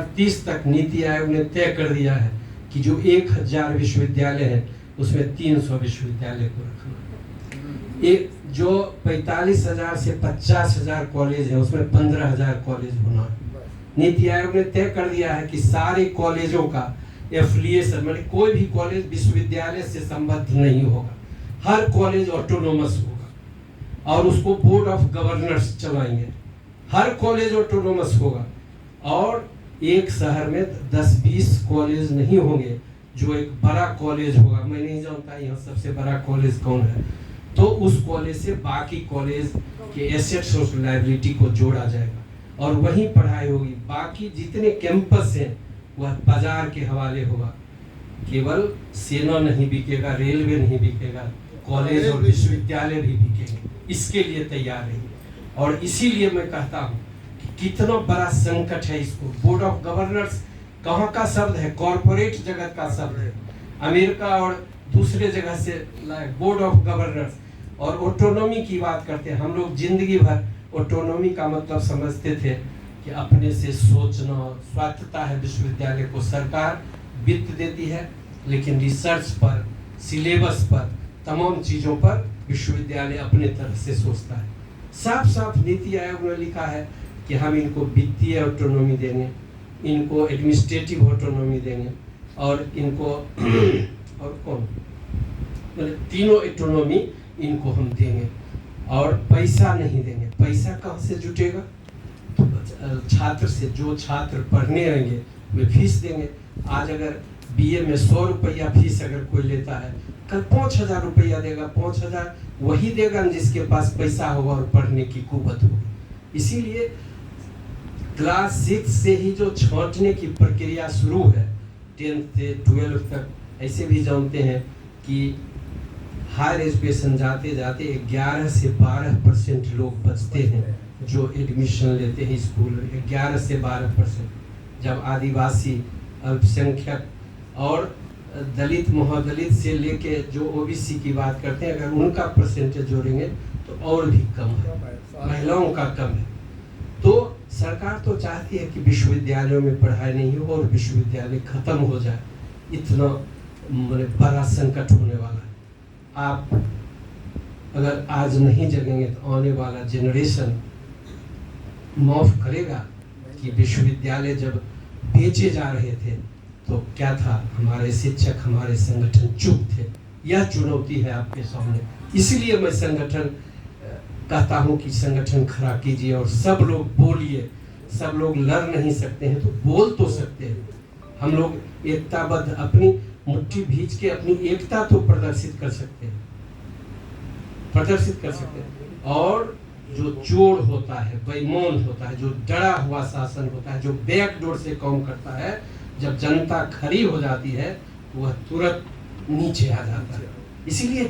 2030 तक नीति आयोग ने तय कर दिया है कि जो 1000 विश्वविद्यालय हैं उसमें 300 विश्वविद्यालय को रखना। एक जो 45,000 से 50,000 कॉलेज है उसमें 15,000 कॉलेज होना है। नीति आयोग ने तय कर दिया है कि सारे कॉलेजों का एफिलिएशन, मतलब कोई भी कॉलेज विश्वविद्यालय से संबद्ध नहीं होगा, हर कॉलेज ऑटोनोमस होगा और उसको बोर्ड ऑफ गवर्नर्स चलाएंगे। हर कॉलेज ऑटोनोमस होगा और एक शहर में 10-20 कॉलेज नहीं होंगे जो एक बड़ा कॉलेज होगा। मैं नहीं जानता यहाँ सबसे बड़ा कॉलेज कौन है, तो उस कॉलेज से बाकी कॉलेज के एसेट्स और लायबिलिटी को जोड़ा जाएगा और वहीं पढ़ाई होगी। बाकी जितने कैंपस हैं वह बाजार के हवाले होगा। केवल सेना नहीं बिकेगा, रेलवे नहीं बिकेगा, कॉलेज और विश्वविद्यालय भी बिकेंगे। इसके लिए तैयार रहिए। और इसीलिए मैं कहता हूँ कि कितना बड़ा संकट है इसको। बोर्ड ऑफ गवर्नर्स कहाँ का शब्द है? कॉर्पोरेट जगत का शब्द है, अमेरिका और दूसरे जगह से बोर्ड ऑफ गवर्नर्स। और ऑटोनॉमी की बात करते हैं हम लोग, जिंदगी भर ऑटोनॉमी का मतलब समझते थे कि अपने से सोचना, स्वायत्तता है विश्वविद्यालय को, सरकार वित्त देती है लेकिन रिसर्च पर, सिलेबस पर, तमाम चीज़ों पर विश्वविद्यालय अपने तरह से सोचता है। साफ साफ नीति आयोग ने लिखा है कि हम इनको वित्तीय ऑटोनॉमी देंगे, इनको एडमिनिस्ट्रेटिव ऑटोनॉमी देंगे और इनको और कौन, मतलब तीनों ऑटोनॉमी इनको हम देंगे और पैसा नहीं देंगे। पैसा कहाँ से जुटेगा? तो छात्र से, जो छात्र पढ़ने आएंगे वे फीस देंगे। आज अगर बीए में 100 रुपया फीस अगर कोई लेता है, कल 5,000 रुपया देगा। 5,000 वही देगा जिसके पास पैसा होगा और पढ़ने की कुव्वत होगी। इसीलिए क्लास 6 से ही जो छांटने की प्रक्रिया शुरू है, 10th से 12th तक, ऐसे भी जानते हैं कि हायर एजुकेशन जाते जाते 11 से 12% लोग बचते हैं जो एडमिशन लेते हैं स्कूल में। 11 से 12%। जब आदिवासी, अल्पसंख्यक और दलित, महादलित से लेके जो ओबीसी की बात करते हैं, अगर उनका परसेंटेज जोड़ेंगे तो और भी कम है, महिलाओं का कम है। तो सरकार तो चाहती है कि विश्वविद्यालयों में पढ़ाई नहीं हो और विश्वविद्यालय खत्म हो जाए। इतना बड़ा संकट होने वाला है। आप अगर आज नहीं जगेंगे तो आने वाला जनरेशन माफ करेगा कि विश्वविद्यालय जब बेचे जा रहे थे तो क्या था, हमारे शिक्षक, हमारे संगठन चुप थे। यह चुनौती है आपके सामने। इसलिए मैं संगठन कहता हूं कि संगठन खड़ा कीजिए और सब लोग बोलिए। सब लोग लड़ नहीं सकते हैं तो बोल तो सकते हैं। हम लोग एकताबद्ध, अपनी मुट्ठी भींच के अपनी एकता तो प्रदर्शित कर सकते हैं, प्रदर्शित कर सकते हैं। और जो चोर होता है, बेईमान होता है, जो डरा हुआ शासन होता है, जो बैकडोर से काम करता है, जब जनता खड़ी हो जाती है वह तुरंत नीचे आ जाता है। इसीलिए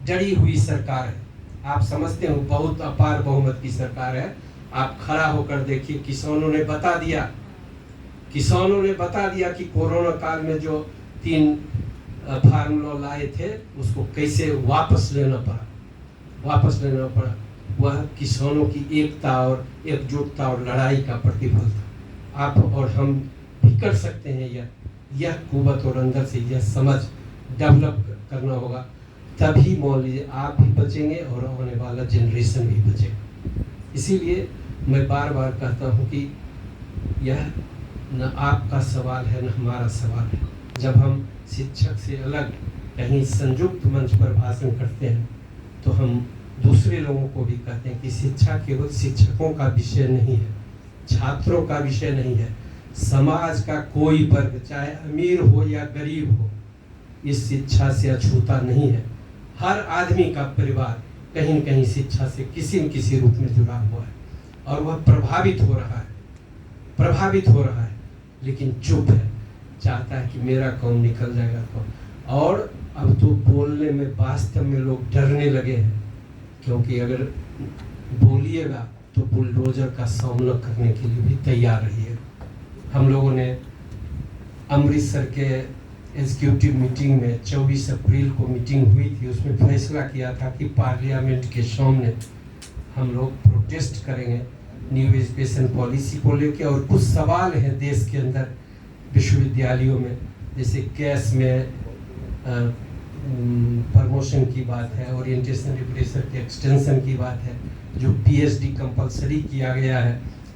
डरी हुई सरकार है। आप समझते हो बहुत अपार बहुमत की सरकार है। आप खड़ा होकर देखिए, किसानों ने बता दिया कि कोरोना काल में जो 3 फार्मूला लाए थे उसको कैसे वापस लेना पड़ा। वह किसानों की एकता और एकजुटता और लड़ाई का प्रतिफल था। आप और हम भी कर सकते हैं। यह कुव्वत और अंदर से यह समझ डेवलप करना होगा, तभी मान लीजिए आप भी बचेंगे और आने वाला जनरेशन भी बचेगा। इसीलिए मैं बार बार कहता हूँ कि यह न आपका सवाल है न हमारा सवाल है। जब हम शिक्षक से अलग कहीं संयुक्त मंच पर भाषण करते हैं तो हम दूसरे लोगों को भी कहते हैं कि शिक्षा केवल शिक्षकों का विषय नहीं है, छात्रों का विषय नहीं है। समाज का कोई वर्ग, चाहे अमीर हो या गरीब हो, इस शिक्षा से अछूता नहीं है। हर आदमी का परिवार कहीं न कहीं शिक्षा से किसी न किसी रूप में जुड़ा हुआ है और वह प्रभावित हो रहा है, लेकिन चुप है, चाहता है कि मेरा काम निकल जाएगा तो। और अब तो बोलने में वास्तव में लोग डरने लगे हैं, क्योंकि अगर बोलिएगा तो बुलडोजर का सामना करने के लिए भी तैयार रहिएगा। हम लोगों ने अमृतसर के एग्जीक्यूटिव मीटिंग में 24 अप्रैल को मीटिंग हुई थी, उसमें फैसला किया था कि पार्लियामेंट के सामने हम लोग प्रोटेस्ट करेंगे न्यू एजुकेशन पॉलिसी को लेके, और कुछ सवाल हैं देश के अंदर विश्वविद्यालयों में, जैसे कैश में प्रमोशन की बात है, ओरिएंटेशन लिटरेचर के एक्सटेंशन की बात है, जो पीएचडी कंपलसरी किया गया है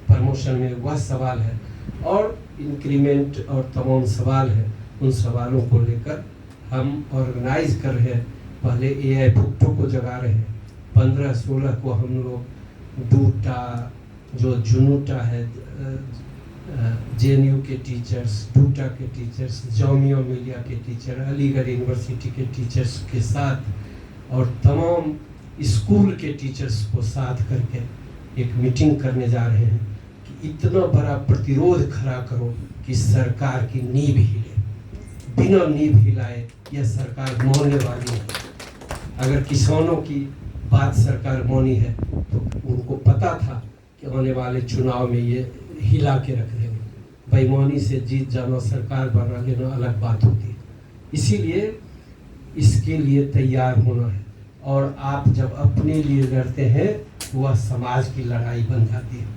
प्रमोशन में, वह सवाल है, और इंक्रीमेंट और तमाम सवाल हैं। उन सवालों को लेकर हम ऑर्गेनाइज कर रहे हैं। पहले एआई फुक्टो को जगा रहे हैं, 15-16 को हम लोग डूटा, जो जुनूटा है, जेएनयू के टीचर्स, डूटा के टीचर्स, जामिया मिलिया के टीचर, अलीगढ़ यूनिवर्सिटी के टीचर्स के साथ और तमाम स्कूल के टीचर्स को साथ करके एक मीटिंग करने जा रहे हैं कि इतना बड़ा प्रतिरोध खड़ा करो कि सरकार की नींव हिले। बिना नींव हिलाए यह सरकार मानने वाली है। अगर किसानों की बात सरकार मानी है तो उनको पता था कि आने वाले चुनाव में ये हिला के रख देंगे। बेईमानी से जीत जाना, सरकार बना लेना अलग बात होती है। इसीलिए इसके लिए तैयार होना है, और आप जब अपने लिए लड़ते हैं वह समाज की लड़ाई बन जाती है।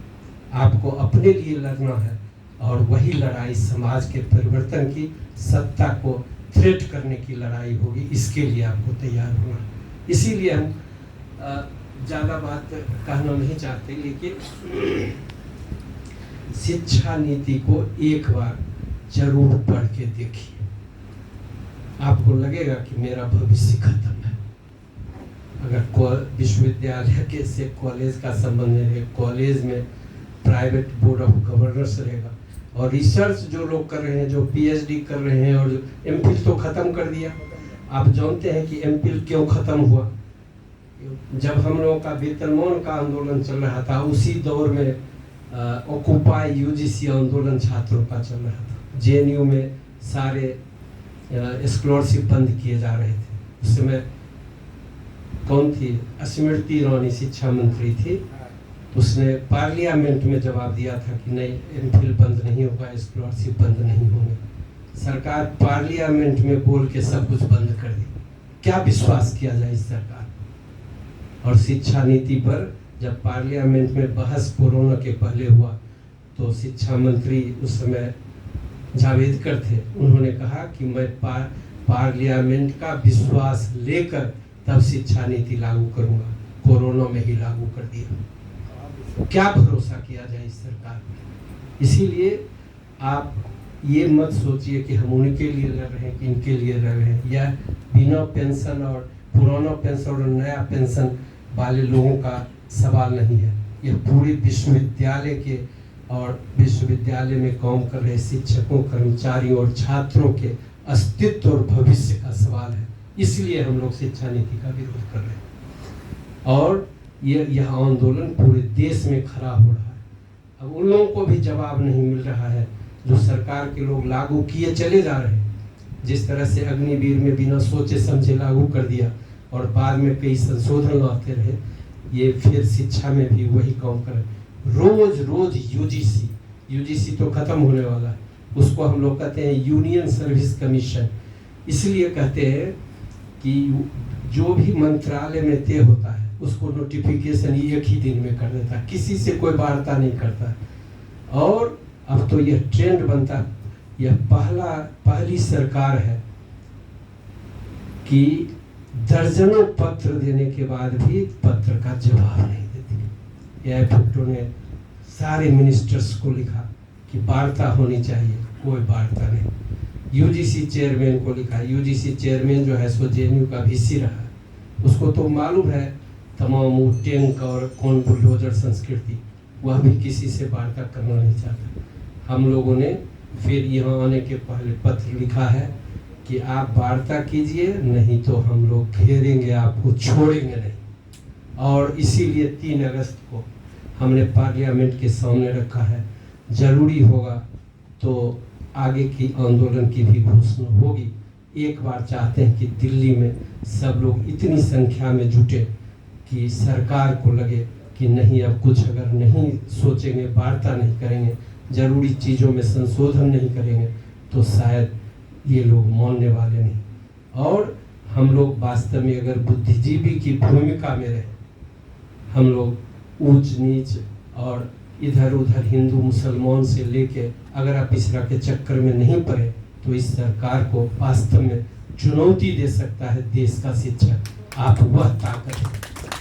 आपको अपने लिए लड़ना है, और वही लड़ाई समाज के परिवर्तन की, सत्ता को थ्रेट करने की लड़ाई होगी। इसके लिए आपको तैयार होना है। इसीलिए हम ज़्यादा बात कहना नहीं चाहते, लेकिन शिक्षा नीति को एक बार जरूर पढ़ के देखिए। आपको लगेगा कि मेरा भविष्य खत्म है। अगर विश्वविद्यालय के से कॉलेज का संबंध है, कॉलेज में प्राइवेट बोर्ड ऑफ गवर्नर्स रहेगा, और रिसर्च जो लोग कर रहे हैं, जो पीएचडी कर रहे हैं, और एमफिल तो खत्म कर दिया। आप जानते हैं कि एमफिल क्यों खत्म हुआ? जब हम लोगों का वेतनमान का आंदोलन चल रहा था, उसी दौर में ऑक्युपाई यूजीसी आंदोलन छात्रों का चल रहा था। जेएनयू में सारे स्कॉलरशिप बंद किए जा रहे थे। उस समय कौन थी? स्मृति ईरानी शिक्षा मंत्री थी। उसने पार्लियामेंट में जवाब दिया था कि नहीं, एमफिल बंद नहीं होगा, स्कॉलरशिप बंद नहीं होंगे। सरकार पार्लियामेंट में बोल के सब कुछ बंद कर दी। क्या विश्वास किया जाए इस सरकार? और शिक्षा नीति पर जब पार्लियामेंट में बहस कोरोना के पहले हुआ, तो शिक्षा मंत्री उस समय जावेदकर थे। उन्होंने कहा कि मैं पार्लियामेंट का विश्वास लेकर तब शिक्षा नीति लागू करूंगा। कोरोना में ही लागू कर दिया। क्या भरोसा किया जाए इस सरकार पर? इसीलिए आप ये मत सोचिए कि हम उनके लिए लड़ रहे हैं कि इनके लिए लड़ रहे हैं। यह बिना पेंशन और पुराना पेंशन और नया पेंशन वाले लोगों का सवाल नहीं है। यह पूरे विश्वविद्यालय के और विश्वविद्यालय में काम कर रहे शिक्षकों, कर्मचारियों और छात्रों के अस्तित्व और भविष्य का सवाल है। इसलिए हम लोग शिक्षा नीति का विरोध कर रहे हैं, और यह आंदोलन पूरे देश में खड़ा हो रहा है। अब उन लोगों को भी जवाब नहीं मिल रहा है जो सरकार के लोग लागू किए चले जा रहे हैं। जिस तरह से अग्निवीर में बिना सोचे समझे लागू कर दिया और बाद में कई संशोधन लाते रहे, ये फिर शिक्षा में भी वही काम कर रहे। रोज रोज यूजीसी तो खत्म होने वाला है, उसको हम लोग कहते हैं यूनियन सर्विस कमीशन। इसलिए कहते हैं कि जो भी मंत्रालय में तय होता है उसको नोटिफिकेशन एक ही दिन में कर देता है, किसी से कोई वार्ता नहीं करता। और अब तो यह ट्रेंड बनता, यह पहली सरकार है कि दर्जनों पत्र देने के बाद भी पत्र का जवाब नहीं देती। एआई फुक्टो ने सारे मिनिस्टर्स को लिखा कि वार्ता होनी चाहिए, कोई वार्ता नहीं। यूजीसी चेयरमैन को लिखा, यूजीसी चेयरमैन जो है सो जेएनयू का वीसी रहा, उसको तो मालूम है तमाम वो टैंक और कौन बुलडोजर संस्कृति, वह भी किसी से वार्ता करना नहीं चाहता। हम लोगों ने फिर यहाँ आने के पहले पत्र लिखा है कि आप वार्ता कीजिए, नहीं तो हम लोग घेरेंगे, आपको छोड़ेंगे नहीं। और इसीलिए 3 अगस्त को हमने पार्लियामेंट के सामने रखा है। जरूरी होगा तो आगे की आंदोलन की भी घोषणा होगी। एक बार चाहते हैं कि दिल्ली में सब लोग इतनी संख्या में जुटे कि सरकार को लगे कि नहीं, अब कुछ अगर नहीं सोचेंगे, वार्ता नहीं करेंगे, जरूरी चीज़ों में संशोधन नहीं करेंगे, तो शायद ये लोग मानने वाले नहीं। और हम लोग वास्तव में अगर बुद्धिजीवी की भूमिका में रहे, हम लोग ऊंच नीच और इधर उधर हिंदू मुसलमान से लेके अगर आप पिछड़ा के चक्कर में नहीं पड़े तो इस सरकार को वास्तव में चुनौती दे सकता है देश का शिक्षक। आप वह ताकत है।